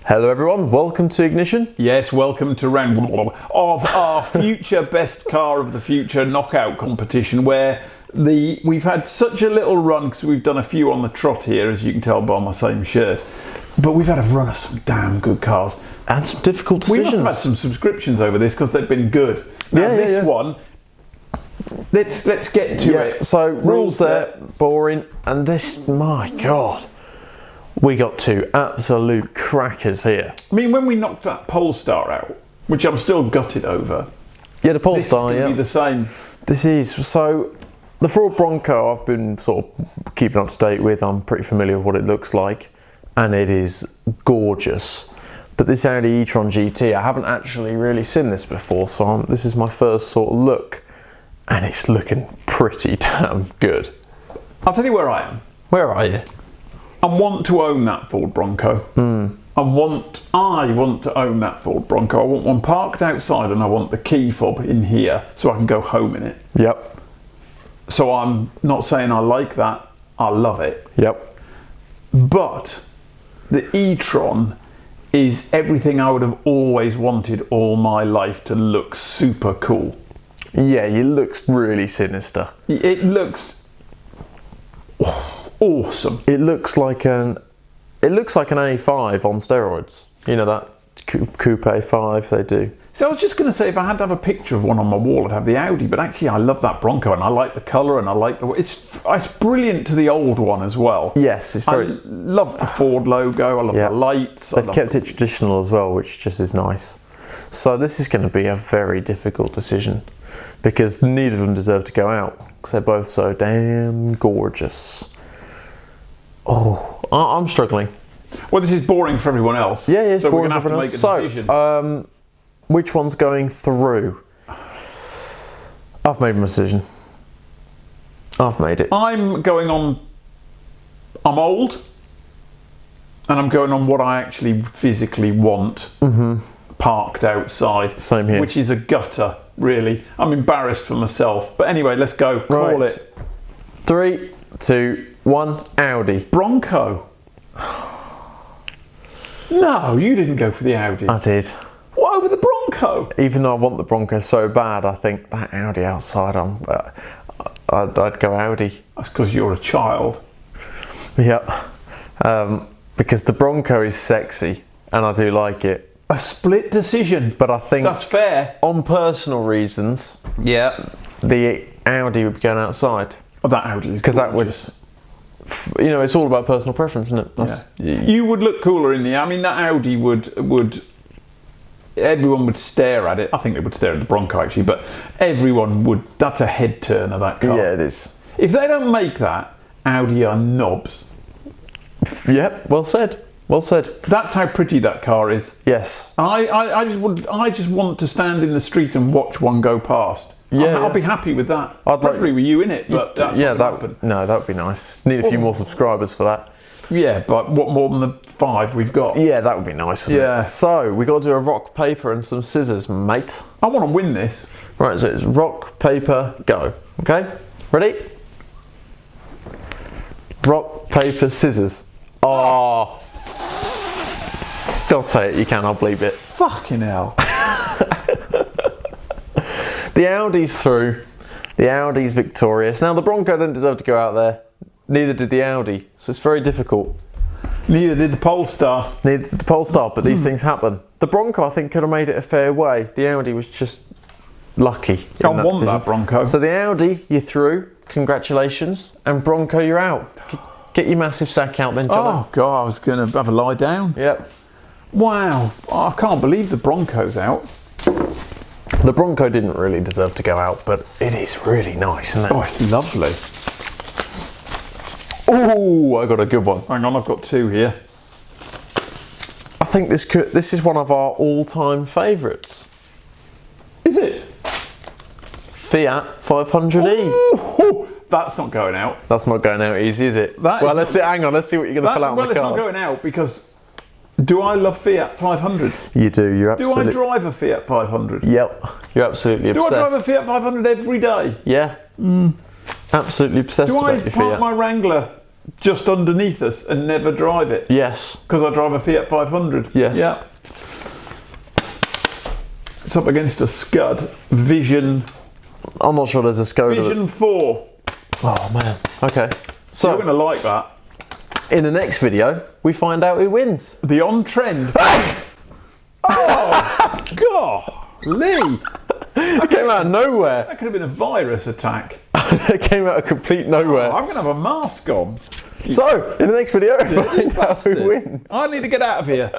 Hello everyone, welcome to Ignition. Yes, welcome to round of our future best car of the future knockout competition, where we've had such a little run because we've done a few on the trot here, as you can tell by my same shirt. But we've had a run of some damn good cars. And some difficult decisions. We must have had some subscriptions over this because they've been good. Now this one, let's get to it. So rules there, boring, and this, my God. We got two absolute crackers here. I mean, when we knocked that Polestar out, which I'm still gutted over. Yeah, the Polestar, this could be the same. This is, so the FORD Bronco I've been sort of keeping up to date with. I'm pretty familiar with what it looks like, and it is gorgeous. But this Audi e-tron GT, I haven't actually really seen this before, so this is my first sort of look, and it's looking pretty damn good. I'll tell you where I am. Where are you? I want to own that FORD Bronco. I want to own that FORD Bronco. I want one parked outside, and I want the key fob in here so I can go home in it. Yep. So I'm not saying I like that. I love it. Yep. But the e-tron is everything I would have always wanted all my life to look super cool. Yeah, it looks really sinister. It looks awesome. It looks like an A5 on steroids. You know that coupe A5 they do. So I was just going to say, if I had to have a picture of one on my wall, I'd have the Audi. But actually, I love that Bronco, and I like the colour, and I like the. It's brilliant to the old one as well. Yes, it's very. I love the Ford logo. I love the lights. They've kept it traditional as well, which just is nice. So this is going to be a very difficult decision because neither of them deserve to go out because they're both so damn gorgeous. Oh, I'm struggling. Well, this is boring for everyone else. Yeah, it's so boring we're for going to have to make a decision. So, which one's going through? I've made my decision. I've made it. I'm going on. I'm old, and I'm going on what I actually physically want. Parked outside. Same here. Which is a gutter, really. I'm embarrassed for myself. But anyway, let's go. Call it. 3, 2, 1. Audi. Bronco. No, you didn't go for the Audi. I did. What, over the Bronco? Even though I want the Bronco so bad, I think that Audi outside, I'd go Audi. That's because you're a child. Yep. Because the Bronco is sexy, and I do like it. A split decision. But I think that's fair. On personal reasons, the Audi would be going outside. Oh, that Audi is gorgeous. Because that would, you know, it's all about personal preference, isn't it? You would look cooler in the. I mean, that Audi would. Everyone would stare at it. I think they would stare at the Bronco actually, but everyone would. That's a head turner, that car. Yeah, it is. If they don't make that, Audi are knobs. Yep. Well said. Well said. That's how pretty that car is. Yes. I just want to stand in the street and watch one go past. I'll be happy with that. I'd preferably with you in it, but that's not happen. No, that would be nice. Need a few more subscribers for that. Yeah, but what more than the 5 we've got? Yeah, that would be nice. Yeah. So we got to do a rock, paper, and some scissors, mate. I want to win this. Right, so it's rock, paper, go. Okay, ready? Rock, paper, scissors. Oh. Don't say it. You can. I'll bleep it. Fucking hell. The Audi's through. The Audi's victorious. Now the Bronco didn't deserve to go out there. Neither did the Audi. So it's very difficult. Neither did the Polestar. Neither did the Polestar, but these things happen. The Bronco, I think, could have made it a fair way. The Audi was just lucky. I want that Bronco. So the Audi, you're through. Congratulations. And Bronco, you're out. Get your massive sack out then, Jono. Oh, God, I was going to have a lie down. Yep. Wow. I can't believe the Bronco's out. The Bronco didn't really deserve to go out, but it is really nice, isn't it? Oh, it's lovely. Oh, I got a good one. Hang on, I've got 2 here. I think this is one of our all-time favourites. Is it? Fiat 500e. Ooh, that's not going out. That's not going out easy, is it? Let's see. Hang on, let's see what you're going to pull out on the card. Well, it's not going out because. Do I love Fiat 500s? You do, you're absolutely... Do I drive a Fiat 500? Yep, you're absolutely obsessed. Do I drive a Fiat 500 every day? Yeah. Absolutely obsessed about your Fiat. Do I park my Wrangler just underneath us and never drive it. Yes. Because I drive a Fiat 500. Yes. Yeah. It's up against a Scud Vision. I'm not sure there's a Skoda. Vision 4. Oh man. Okay. So You're going to like that. in the next video, we find out who wins. The on trend. Oh, God, Lee. It came out of nowhere. That could have been a virus attack. It came out of complete nowhere. Oh, I'm going to have a mask on. So, in the next video, we find out who wins. I need to get out of here.